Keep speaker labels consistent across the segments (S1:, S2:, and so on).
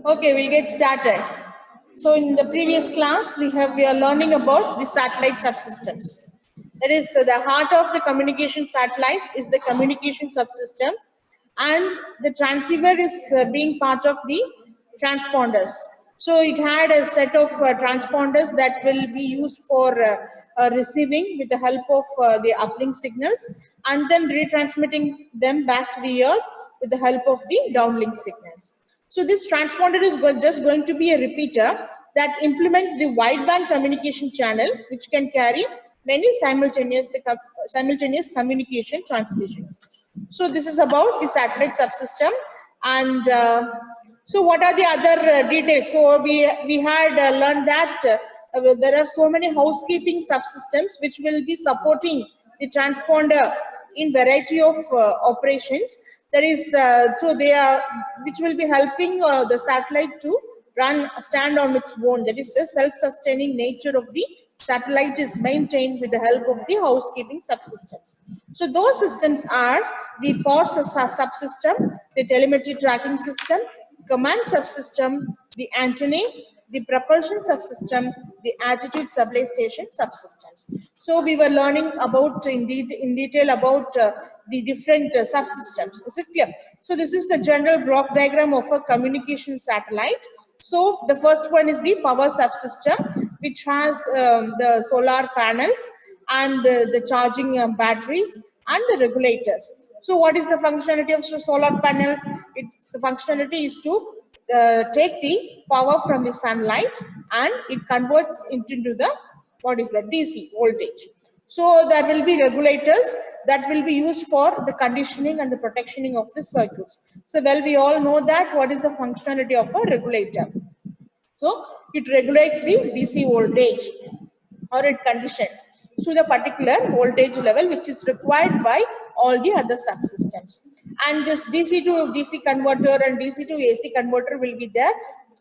S1: Okay, we'll get started. So in the previous class, we are learning about the satellite subsystems. That is the heart of the communication satellite is the communication subsystem, and the transceiver is being part of the transponders. So it had a set of transponders that will be used for receiving with the help of the uplink signals, and then retransmitting them back to the earth with the help of the downlink signals. So this transponder is just going to be a repeater that implements the wideband communication channel, which can carry many simultaneous communication transmissions. So this is about the satellite subsystem. And so what are the other details? So we had learned that there are so many housekeeping subsystems which will be supporting the transponder in variety of operations. That is, so they are, which will be helping the satellite to stand on its own. That is, the self-sustaining nature of the satellite is maintained with the help of the housekeeping subsystems. So those systems are the power subsystem, the telemetry tracking system, command subsystem, the antennae, the propulsion subsystem, the altitude supply station subsystems. So we were learning about in detail about the different subsystems. Is it clear? So this is the general block diagram of a communication satellite. So the first one is the power subsystem, which has the solar panels and the charging batteries and the regulators. So what is the functionality of solar panels? Its functionality is to take the power from the sunlight and it converts into the, what is that, DC voltage. So there will be regulators that will be used for the conditioning and the protectioning of the circuits. So well, we all know that what is the functionality of a regulator. So it regulates the DC voltage, or it conditions to the particular voltage level which is required by all the other subsystems. And this DC to DC converter and DC to AC converter will be there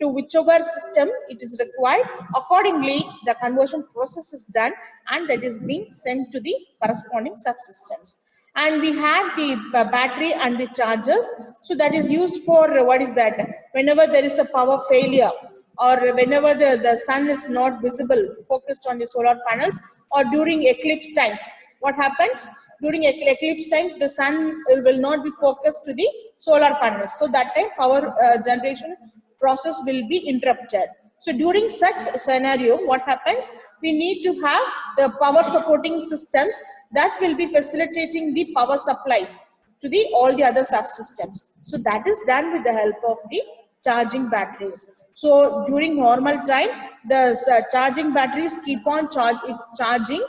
S1: to whichever system it is required. Accordingly, the conversion process is done and that is being sent to the corresponding subsystems. And we had the battery and the chargers. So that is used for what is that? Whenever there is a power failure, or whenever the sun is not visible, focused on the solar panels, or during eclipse times. What happens? During eclipse times, the sun will not be focused to the solar panels. So that time power generation process will be interrupted. So during such scenario, what happens? We need to have the power supporting systems that will be facilitating the power supplies to the all the other subsystems. So that is done with the help of the charging batteries. So during normal time, the charging batteries keep on charging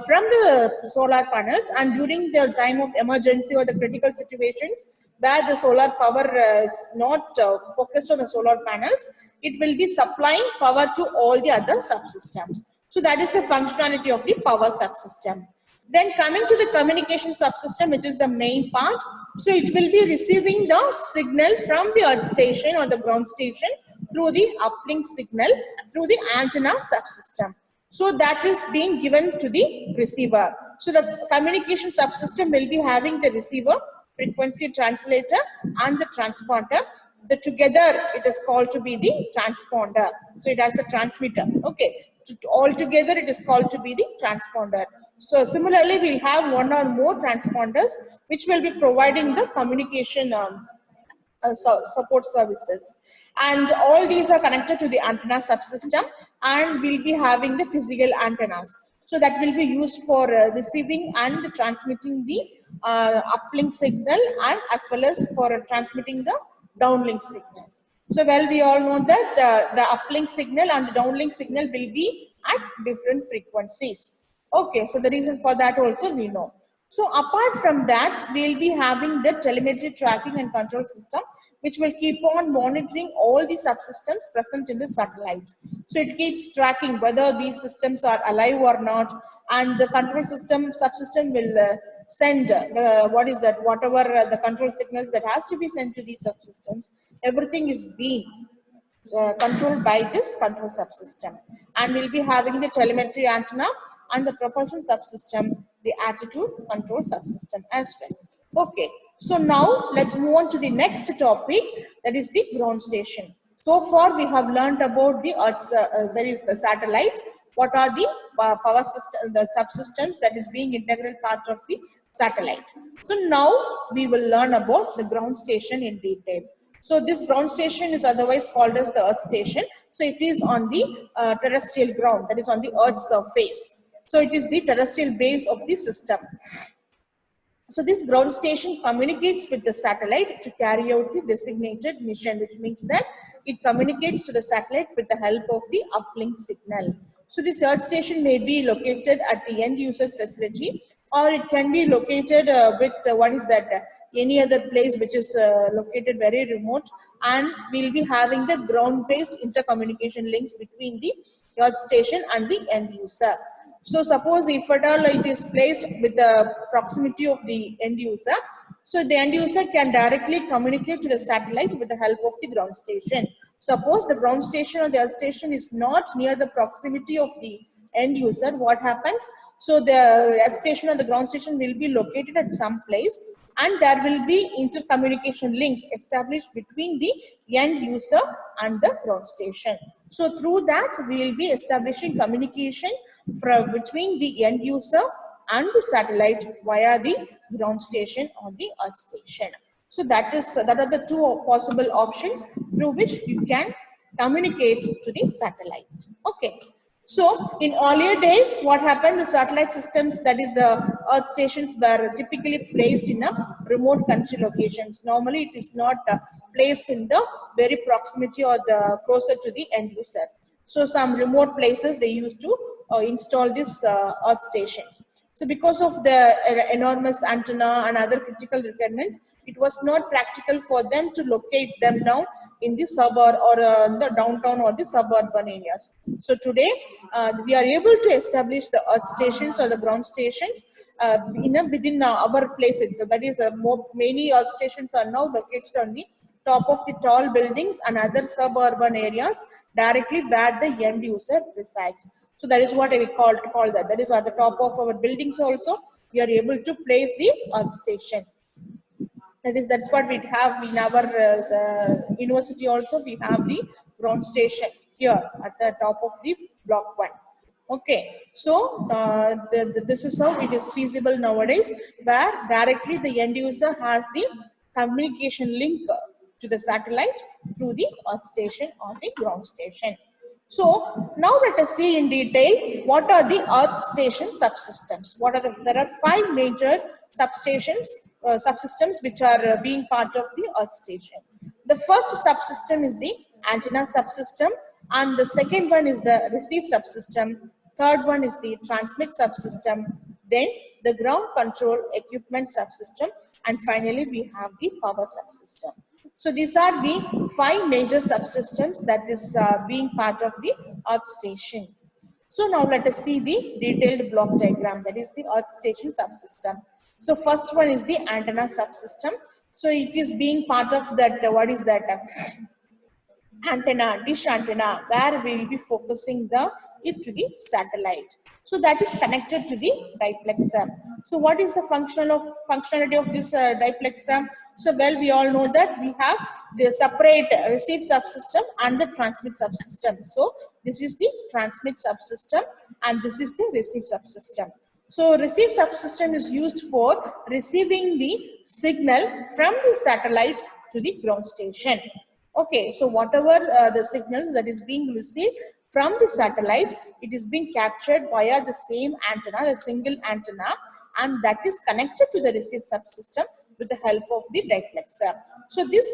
S1: from the solar panels, and during the time of emergency or the critical situations where the solar power is not focused on the solar panels, it will be supplying power to all the other subsystems. So that is the functionality of the power subsystem. Then coming to the communication subsystem, which is the main part. So it will be receiving the signal from the earth station or the ground station through the uplink signal through the antenna subsystem. So that is being given to the receiver. So the communication subsystem will be having the receiver, frequency translator and the transponder. The together it is called to be the transponder. So it has the transmitter. Okay. All together it is called to be the transponder. So similarly, we'll have one or more transponders which will be providing the communication support services, and all these are connected to the antenna subsystem, and we'll be having the physical antennas. So that will be used for receiving and transmitting the uplink signal, and as well as for transmitting the downlink signals. So well, we all know that the uplink signal and the downlink signal will be at different frequencies. Okay, so the reason for that also we know. So apart from that, we'll be having the telemetry tracking and control system, which will keep on monitoring all the subsystems present in the satellite. So it keeps tracking whether these systems are alive or not, and the control system subsystem will send what is that, whatever the control signals that has to be sent to these subsystems, everything is being controlled by this control subsystem. And we'll be having the telemetry antenna and the propulsion subsystem, the attitude control subsystem as well. Okay, so now let's move on to the next topic, that is the ground station. So far we have learned about the Earth's, there is the satellite, what are the power system, the subsystems that is being integral part of the satellite. So now we will learn about the ground station in detail. So this ground station is otherwise called as the Earth station. So it is on the terrestrial ground, that is on the Earth's surface. So it is the terrestrial base of the system. So this ground station communicates with the satellite to carry out the designated mission, which means that it communicates to the satellite with the help of the uplink signal. So this Earth station may be located at the end user's facility, or it can be located with what is that any other place which is located very remote, and we'll be having the ground-based intercommunication links between the Earth station and the end user. So suppose if at all it is placed with the proximity of the end user, so the end user can directly communicate to the satellite with the help of the ground station. Suppose the ground station or the Earth station is not near the proximity of the end user, what happens? So the Earth station or the ground station will be located at some place, and there will be intercommunication link established between the end user and the ground station. So through that, we will be establishing communication between the end user and the satellite via the ground station or the Earth station. So that are the two possible options through which you can communicate to the satellite. Okay. So in earlier days, what happened, the satellite systems, that is the Earth stations, were typically placed in a remote country locations. Normally it is not placed in the very proximity or the closer to the end user. So some remote places they used to install these Earth stations. So because of the enormous antenna and other critical requirements, it was not practical for them to locate them down in the suburb or the downtown or the suburban areas. So today we are able to establish the Earth stations or the ground stations within our places. So that is many Earth stations are now located on the top of the tall buildings and other suburban areas directly where the end user resides. So that is what I call that. That is at the top of our buildings also, we are able to place the Earth station. That's what we have in our the university also. We have the ground station here at the top of the block 1. Okay, so this is how it is feasible nowadays, where directly the end user has the communication link to the satellite through the Earth station or the ground station. So now let us see in detail what are the Earth station subsystems. There are 5 major subsystems which are being part of the Earth station. The first subsystem is the antenna subsystem, and the second one is the receive subsystem. Third one is the transmit subsystem. Then the ground control equipment subsystem, and finally we have the power subsystem. So these are the 5 major subsystems that is being part of the Earth station. So now let us see the detailed block diagram, that is the Earth station subsystem. So first one is the antenna subsystem. So it is being part of that, what is that? Antenna, dish antenna, where we will be focusing it to the satellite. So that is connected to the diplexer. So what is the functionality of this diplexer? So well, we all know that we have the separate receive subsystem and the transmit subsystem. So this is the transmit subsystem and this is the receive subsystem. So receive subsystem is used for receiving the signal from the satellite to the ground station. Okay, so whatever the signals that is being received from the satellite, it is being captured via the same antenna, the single antenna, and that is connected to the receive subsystem with the help of the diplexer. So this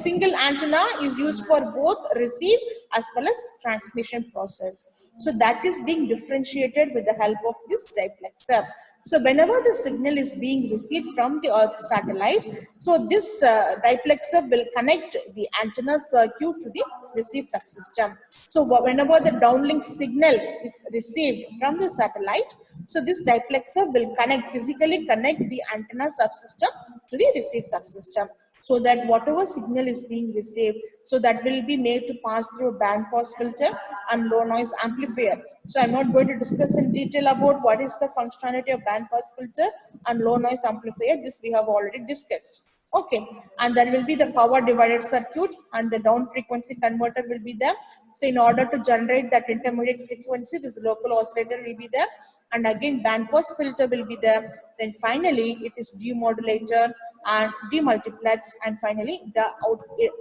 S1: single antenna is used for both receive as well as transmission process. So that is being differentiated with the help of this diplexer. So whenever the signal is being received from the Earth satellite, so this diplexer will connect the antenna circuit to the receive subsystem. So whenever the downlink signal is received from the satellite, so this diplexer will physically connect the antenna subsystem to the receive subsystem, so that whatever signal is being received, so that will be made to pass through a band pass filter and low noise amplifier. So I'm not going to discuss in detail about what is the functionality of band pass filter and low noise amplifier. This we have already discussed. Okay, and there will be the power divided circuit and the down frequency converter will be there. So in order to generate that intermediate frequency, this local oscillator will be there, and again band pass filter will be there. Then finally it is demodulator and demultiplexed, and finally the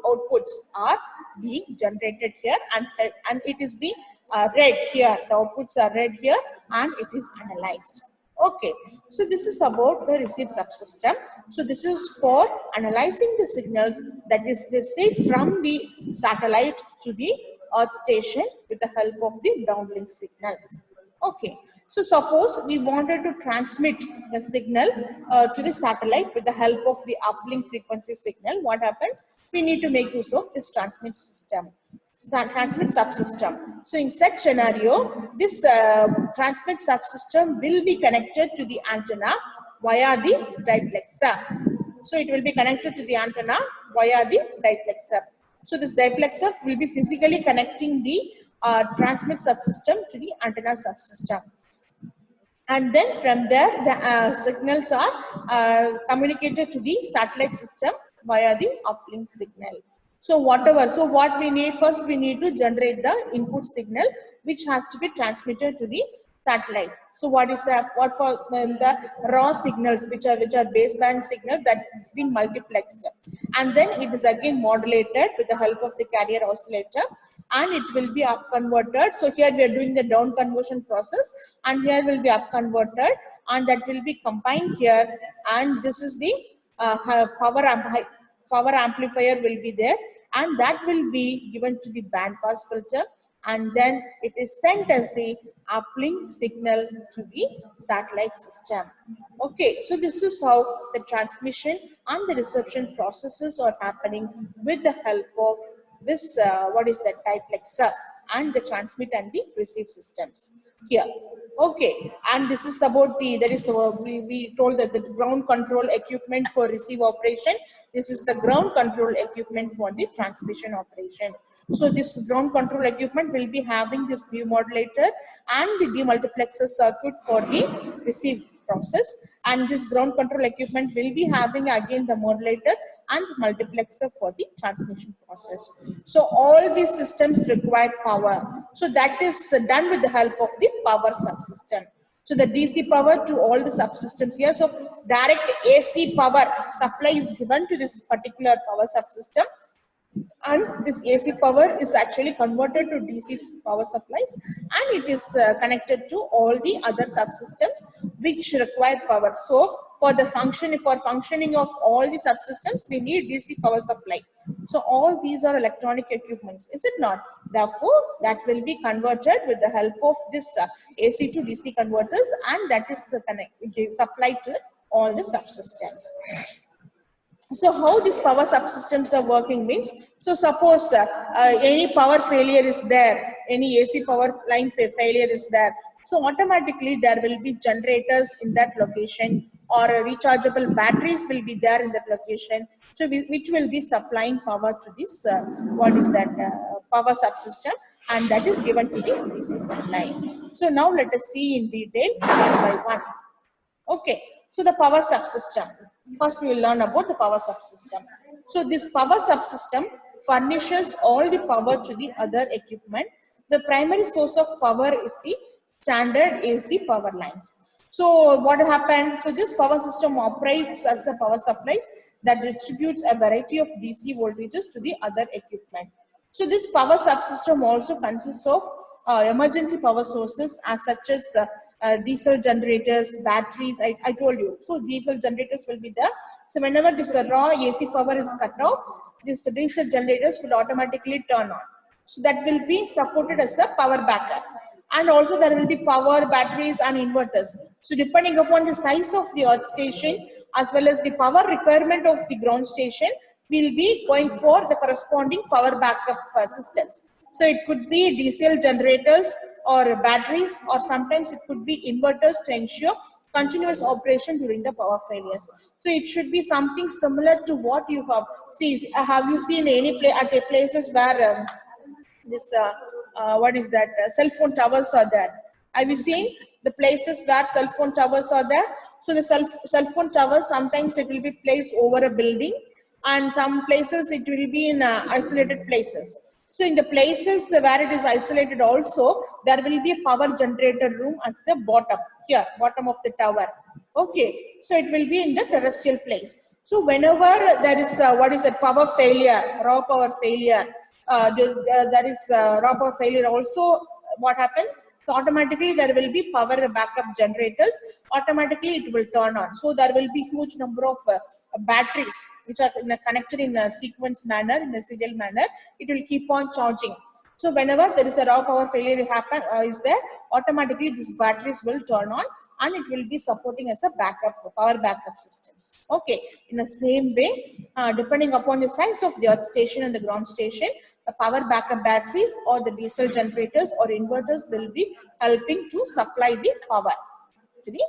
S1: outputs are being generated here, and it is being read here. The outputs are read here and it is analyzed. Okay, so this is about the receive subsystem. So this is for analyzing the signals that is received from the satellite to the earth station with the help of the downlink signals. Okay, so suppose we wanted to transmit the signal to the satellite with the help of the uplink frequency signal. What happens? We need to make use of this transmit system. Transmit subsystem. So in such scenario, this transmit subsystem will be connected to the antenna via the diplexer. So it will be connected to the antenna via the diplexer. So this diplexer will be physically connecting the transmit subsystem to the antenna subsystem. And then from there, the signals are communicated to the satellite system via the uplink signal. So whatever, so what we need first, we need to generate the input signal, which has to be transmitted to the satellite. So what is that? What for the raw signals, which are baseband signals that it's been multiplexed, and then it is again modulated with the help of the carrier oscillator, and it will be up converted. So here we are doing the down conversion process, and here will be up converted, and that will be combined here, and this is the power amplifier will be there, and that will be given to the band pass filter, and then it is sent as the uplink signal to the satellite system. Okay, so this is how the transmission and the reception processes are happening with the help of this what is that diplexer and the transmit and the receive systems here. Okay, and this is about the, that is the, we told that the ground control equipment for receive operation. This is the ground control equipment for the transmission operation. So this ground control equipment will be having this demodulator and the demultiplexer circuit for the receive process, and this ground control equipment will be having again the modulator and multiplexer for the transmission process. So all these systems require power. So that is done with the help of the power subsystem. So the DC power to all the subsystems here. So direct AC power supply is given to this particular power subsystem, and this AC power is actually converted to DC power supplies, and it is connected to all the other subsystems which require power. So for functioning of all the subsystems, we need DC power supply. So all these are electronic equipments, is it not? Therefore, that will be converted with the help of this AC to DC converters, and that is supplied to all the subsystems. So how these power subsystems are working means, so suppose any power failure is there, any AC power line failure is there, so automatically there will be generators in that location, or rechargeable batteries will be there in that location, so which will be supplying power to this what is that power subsystem, and that is given to the DC supply. So now let us see in detail one by one. Okay, so the power subsystem. First we will learn about the power subsystem. So this power subsystem furnishes all the power to the other equipment. The primary source of power is the standard AC power lines. So what happened? So this power system operates as a power supplies that distributes a variety of DC voltages to the other equipment. So this power subsystem also consists of emergency power sources such as diesel generators, batteries, I told you. So diesel generators will be there. So whenever this raw AC power is cut off, these diesel generators will automatically turn on. So that will be supported as a power backup. And also there will be power, batteries and inverters. So depending upon the size of the earth station as well as the power requirement of the ground station, we'll be going for the corresponding power backup systems. So it could be diesel generators or batteries, or sometimes it could be inverters to ensure continuous operation during the power failures. So it should be something similar to what you have. See, have you seen any at the places where this what is that cell phone towers are there? Have you seen the places where cell phone towers are there? So the cell phone tower, sometimes it will be placed over a building, and some places it will be in isolated places. So in the places where it is isolated also, there will be a power generator room at the bottom, here, bottom of the tower. Okay, so it will be in the terrestrial place. So whenever there is, what is that, power failure, raw power failure, that is raw power failure also, what happens? So automatically there will be power backup generators, automatically it will turn on. So there will be huge number of batteries which are connected in a sequence manner, in a serial manner, it will keep on charging. So whenever there is a raw power failure happen is there, automatically these batteries will turn on and it will be supporting as a backup, power backup systems. Okay, in the same way, depending upon the size of the earth station and the ground station, the power backup batteries or the diesel generators or inverters will be helping to supply the power to the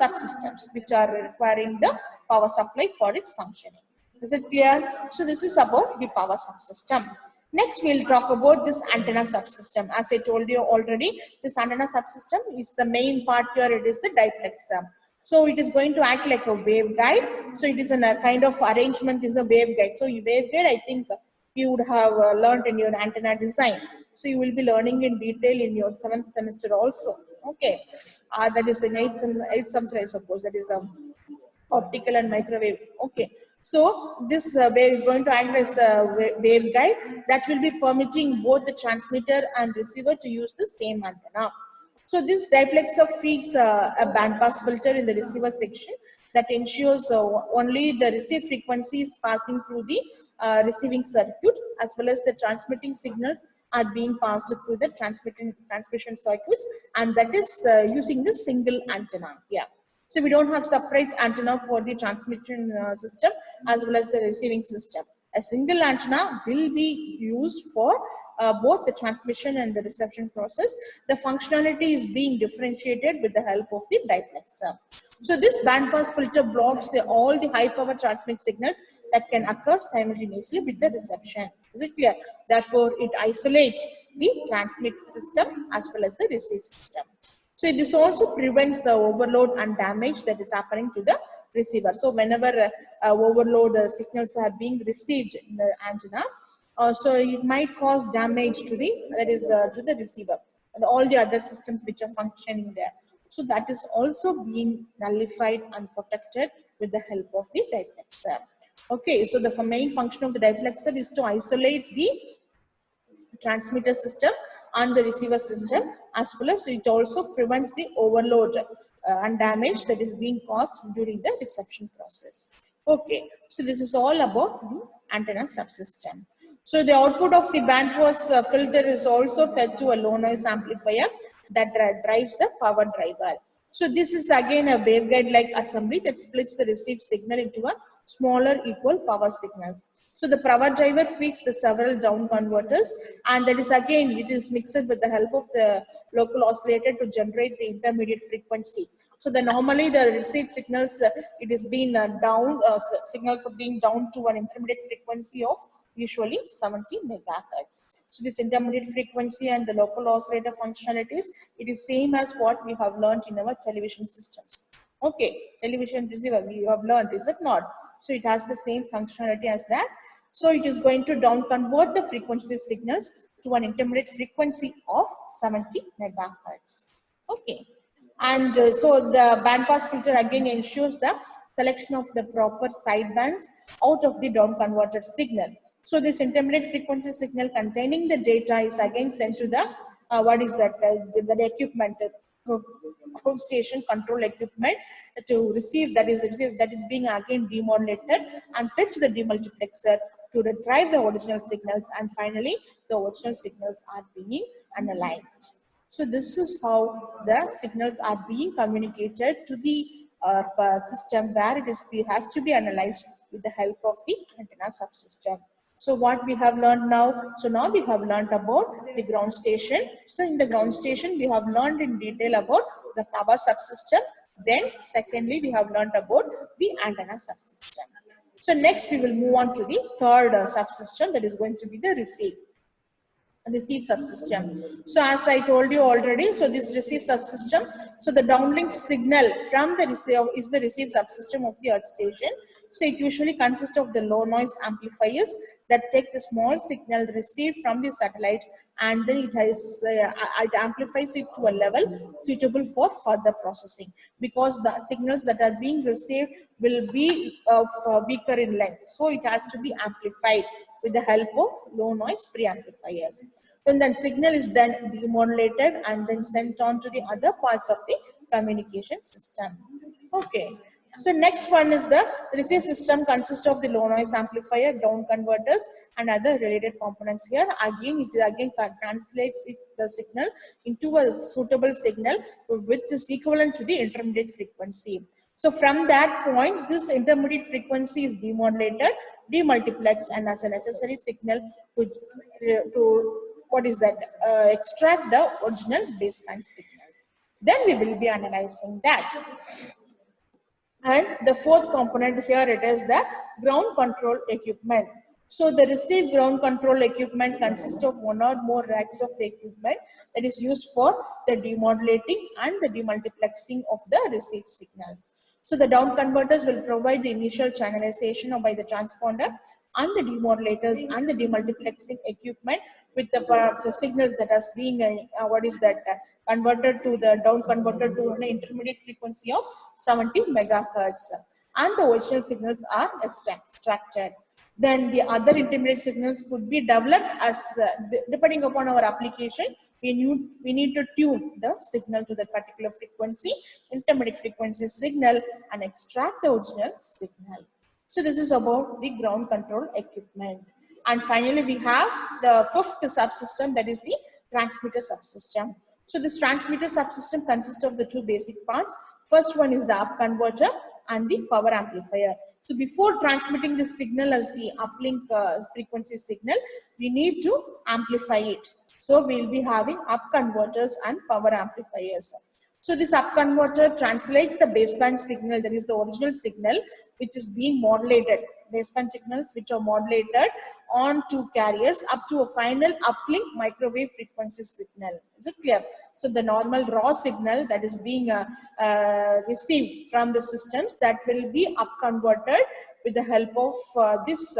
S1: subsystems which are requiring the power supply for its functioning. Is it clear? So this is about the power subsystem. Next, we'll talk about this antenna subsystem. As I told you already, this antenna subsystem is the main part here. It is the diplexer. So it is going to act like a waveguide. So it is in a kind of arrangement is a waveguide. So waveguide, I think you would have learned in your antenna design. So you will be learning in detail in your 7th semester also. Okay, that is in 8th semester, I suppose. That is optical and microwave. Okay, so this wave is going to act as a waveguide that will be permitting both the transmitter and receiver to use the same antenna. So this diplexer feeds a bandpass filter in the receiver section that ensures only the received frequency is passing through the receiving circuit, as well as the transmitting signals are being passed through the transmission circuits, and that is using the single antenna. Yeah. So we don't have separate antenna for the transmission system as well as the receiving system. A single antenna will be used for both the transmission and the reception process. The functionality is being differentiated with the help of the diplexer. So this bandpass filter blocks all the high power transmit signals that can occur simultaneously with the reception. Is it clear? Therefore, it isolates the transmit system as well as the receive system. So this also prevents the overload and damage that is happening to the receiver. So whenever overload signals are being received in the antenna, so it might cause damage to the, that is to the receiver and all the other systems which are functioning there. So that is also being nullified and protected with the help of the diplexer. Okay, so the main function of the diplexer is to isolate the transmitter system and the receiver system, as well as it also prevents the overload and damage that is being caused during the reception process. Okay, so this is all about the antenna subsystem. So the output of the bandpass filter is also fed to a low noise amplifier that drives a power driver. So this is again a waveguide like assembly that splits the received signal into a smaller equal power signals. So the power driver feeds the several down converters, and that is again it is mixed with the help of the local oscillator to generate the intermediate frequency. So normally the received signals it is being down signals are being down to an intermediate frequency of usually 70 megahertz. So this intermediate frequency and the local oscillator functionalities, it is same as what we have learned in our television systems. Okay, television receiver we have learned, is it not? So it has the same functionality as that. So it is going to down convert the frequency signals to an intermediate frequency of 70 megahertz. Okay, and so the bandpass filter again ensures the selection of the proper sidebands out of the down converted signal. So this intermediate frequency signal containing the data is again sent to the what is that the equipment, ground station control equipment to receive, that is being again demodulated and fed to the demultiplexer to retrieve the original signals, and finally the original signals are being analyzed. So this is how the signals are being communicated to the system where it has to be analyzed with the help of the antenna subsystem. So what we have learned now, so now we have learned about the ground station. So in the ground station, we have learned in detail about the power subsystem. Then secondly, we have learned about the antenna subsystem. So next we will move on to the third subsystem, that is going to be the receive. receive subsystem. So as I told you already, so this receive subsystem, so the downlink signal from the receiver is the receive subsystem of the earth station. So it usually consists of the low noise amplifiers that take the small signal received from the satellite, and then it amplifies it to a level suitable for further processing, because the signals that are being received will be of weaker in length, so it has to be amplified with the help of low noise preamplifiers. And then signal is then demodulated and then sent on to the other parts of the communication system. Okay. So next one is the receive system consists of the low noise amplifier, down converters, and other related components. Here again, it again translates the signal into a suitable signal which is equivalent to the intermediate frequency. So from that point, this intermediate frequency is demodulated, demultiplexed, and as a necessary signal to what is that? Extract the original baseband signals. Then we will be analyzing that. And the fourth component here, it is the ground control equipment. So the received ground control equipment consists of one or more racks of the equipment that is used for the demodulating and the demultiplexing of the received signals. So the down converters will provide the initial channelization by the transponder, and the demodulators and the demultiplexing equipment with the signals that are being converted to the down converted to an intermediate frequency of 70 megahertz, and the original signals are extracted. Then the other intermediate signals could be developed as depending upon our application. We need to tune the signal to that particular frequency, intermediate frequency signal, and extract the original signal. So this is about the ground control equipment. And finally, we have the fifth subsystem, that is the transmitter subsystem. So this transmitter subsystem consists of the two basic parts. First one is the up converter and the power amplifier. So before transmitting the signal as the uplink frequency signal, we need to amplify it. So we will be having up converters and power amplifiers. So this up converter translates the baseband signal, that is the original signal, which is being modulated, baseband signals which are modulated on two carriers up to a final uplink microwave frequency signal. Is it clear? So the normal raw signal that is being received from the systems, that will be up converted with the help of this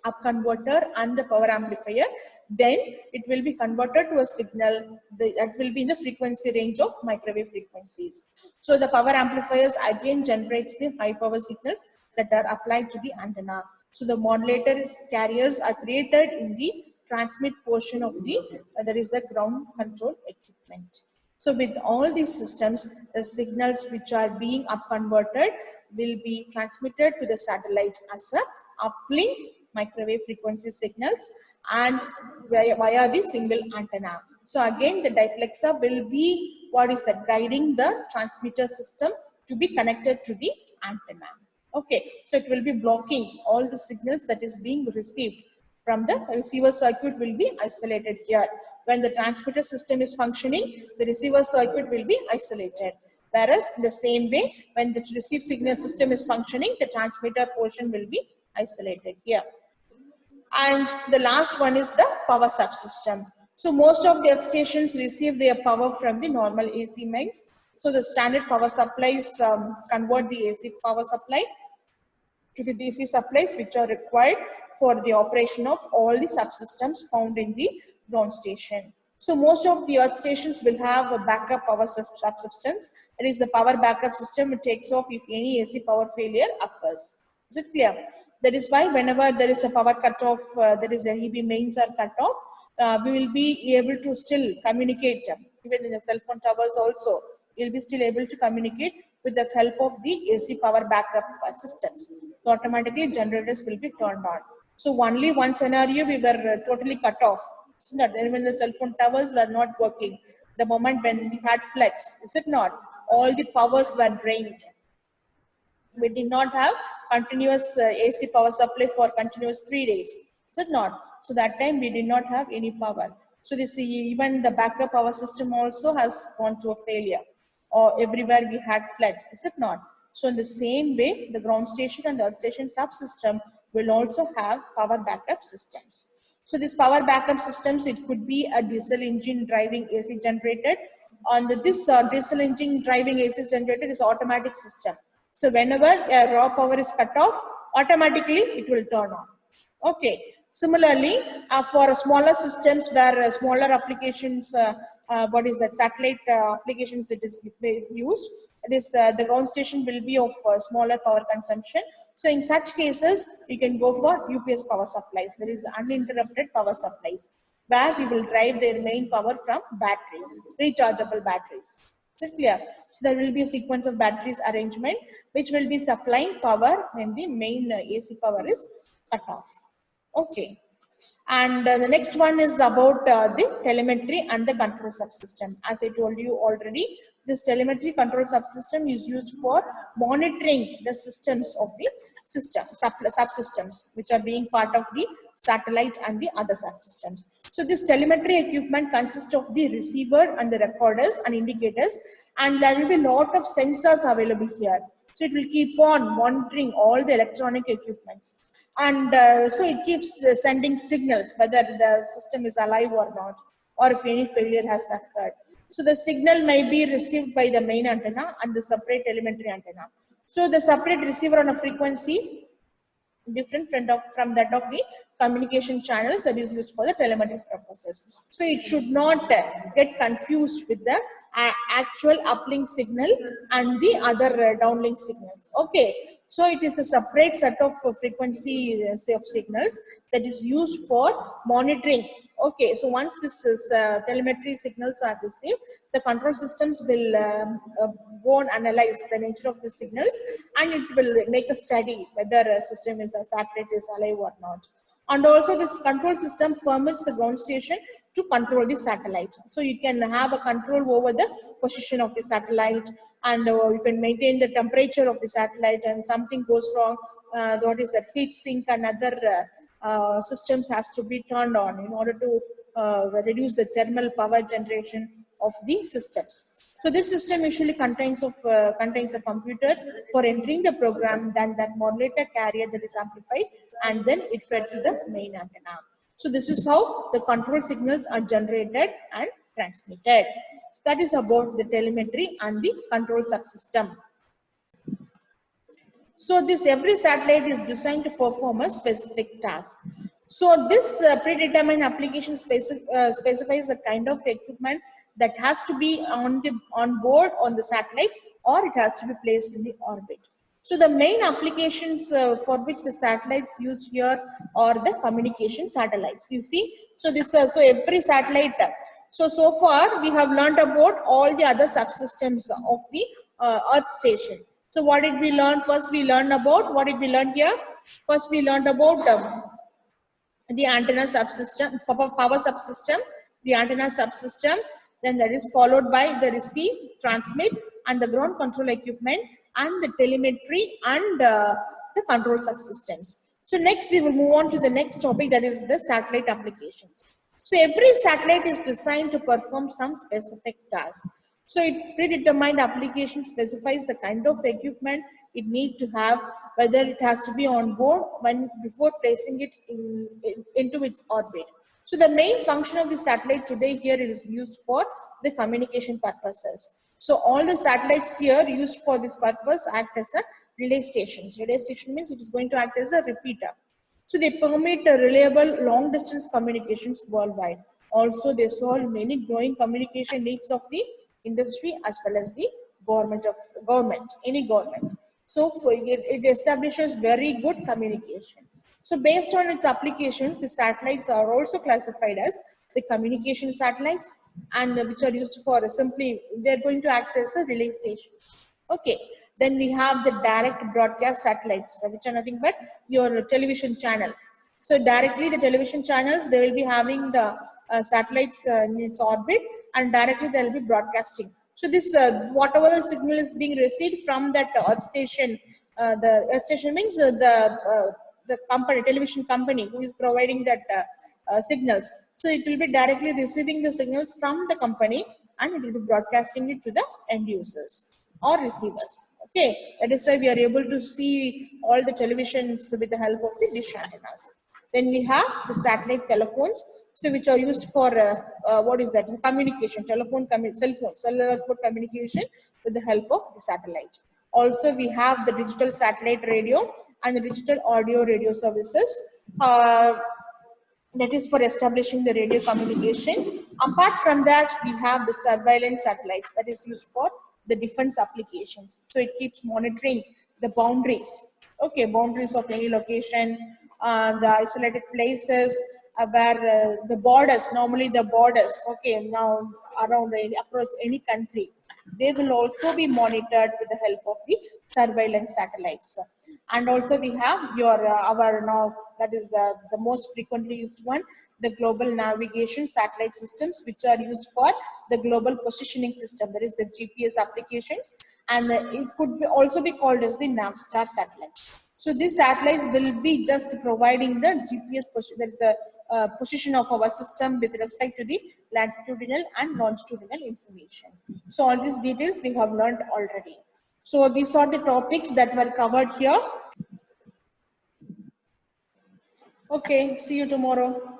S1: up converter and the power amplifier. Then it will be converted to a signal that will be in the frequency range of microwave frequencies. So the power amplifiers again generates the high power signals that are applied to the antenna. So the modulators carriers are created in the transmit portion of the that is the ground control equipment. So with all these systems, the signals which are being up converted will be transmitted to the satellite as a uplink microwave frequency signals and via the single antenna. So again, the diplexer will be what is that guiding the transmitter system to be connected to the antenna. Okay, so it will be blocking all the signals that is being received from the receiver circuit will be isolated here. When the transmitter system is functioning, the receiver circuit will be isolated. Whereas in the same way, when the receive signal system is functioning, the transmitter portion will be isolated here. And the last one is the power subsystem. So most of the earth stations receive their power from the normal AC mains. So the standard power supplies convert the AC power supply to the DC supplies which are required for the operation of all the subsystems found in the ground station. So most of the earth stations will have a backup power subsystems. That is the power backup system. It takes off if any AC power failure occurs. Is it clear? That is why whenever there is a power cutoff, there is a EB mains are cut off, we will be able to still communicate. Even in the cell phone towers also, we will be still able to communicate with the help of the AC power backup systems. So automatically generators will be turned on. So only one scenario we were totally cut off. It's not when the cell phone towers were not working. The moment when we had flex, is it not? All the powers were drained. We did not have continuous AC power supply for continuous 3 days. Is it not? So that time we did not have any power. So this even the backup power system also has gone to a failure, or everywhere we had flood. Is it not? So in the same way, the ground station and the earth station subsystem will also have power backup systems. So this power backup systems, it could be a diesel engine driving AC generated. On this diesel engine driving AC generator is automatic system. So whenever a raw power is cut off, automatically it will turn on. Okay. Similarly, for smaller systems where smaller applications, what is that, satellite applications it is used, it is the ground station will be of smaller power consumption. So in such cases, you can go for UPS power supplies. There is uninterrupted power supplies where we will drive their main power from batteries, rechargeable batteries. Is it clear? So there will be a sequence of batteries arrangement which will be supplying power when the main AC power is cut off. Okay. And the next one is about the telemetry and the control subsystem. As I told you already, this telemetry control subsystem is used for monitoring the systems of the system, subsystems, which are being part of the satellite and the other subsystems. So this telemetry equipment consists of the receiver and the recorders and indicators, and there will be a lot of sensors available here. So it will keep on monitoring all the electronic equipments. And so it keeps sending signals whether the system is alive or not, or if any failure has occurred. So the signal may be received by the main antenna and the separate telemetry antenna. So the separate receiver on a frequency different from that of the communication channels that is used for the telemetry purposes. So it should not get confused with the actual uplink signal and the other downlink signals. Okay, so it is a separate set of frequency of signals that is used for monitoring. Okay, so once this is, telemetry signals are received, the control systems will go and analyze the nature of the signals, and it will make a study whether a system is a satellite is alive or not. And also this control system permits the ground station to control the satellite. So you can have a control over the position of the satellite, and you can maintain the temperature of the satellite, and something goes wrong, what is that, heat sink and other systems has to be turned on in order to reduce the thermal power generation of the systems. So this system usually contains a computer for entering the program, then that modulator carrier that is amplified, and then it fed to the main antenna. So this is how the control signals are generated and transmitted. So that is about the telemetry and the control subsystem. So this every satellite is designed to perform a specific task. So this predetermined application specifies the kind of equipment that has to be on board on the satellite, or it has to be placed in the orbit. So the main applications for which the satellites used here are the communication satellites. You see, so this so every satellite. So far we have learned about all the other subsystems of the Earth station. So what did we learn? First we learned about, what did we learn here? First we learned about the antenna subsystem, power subsystem, the antenna subsystem, then that is followed by the receive, transmit, and the ground control equipment, and the telemetry and the control subsystems. So next we will move on to the next topic, that is the satellite applications. So every satellite is designed to perform some specific task. So its predetermined application specifies the kind of equipment it needs to have, whether it has to be on board before placing it into its orbit. So the main function of the satellite today here is used for the communication purposes. So all the satellites here used for this purpose act as a relay stations. Relay station means it is going to act as a repeater. So they permit reliable long distance communications worldwide. Also they solve many growing communication needs of the industry as well as the any government. So it establishes very good communication. So based on its applications, the satellites are also classified as the communication satellites, and which are used for simply, they're going to act as a relay station. Okay. Then we have the direct broadcast satellites, which are nothing but your television channels. So directly the television channels, they will be having the satellites in its orbit, and directly they will be broadcasting. So this, whatever the signal is being received from that Earth station, the Earth station means the company, television company who is providing that signals. So it will be directly receiving the signals from the company, and it will be broadcasting it to the end users or receivers. Okay, that is why we are able to see all the televisions with the help of the dish antennas. Then we have the satellite telephones, so which are used for what is that? Communication, cell phone, cellular phone communication with the help of the satellite. Also, we have the digital satellite radio and the digital audio radio services. That is for establishing the radio communication. Apart from that, we have the surveillance satellites that is used for the defense applications. So it keeps monitoring the boundaries, okay, boundaries of any location, the isolated places where the borders, normally the borders, okay, now around across any country, they will also be monitored with the help of the surveillance satellites. And also we have your our now, that is the most frequently used one, the global navigation satellite systems, which are used for the global positioning system, that is the GPS applications, and it could also be called as the Navstar satellite. So these satellites will be just providing the GPS position, that is the position of our system with respect to the latitudinal and longitudinal information. So all these details we have learned already. So these are the topics that were covered here. Okay, see you tomorrow.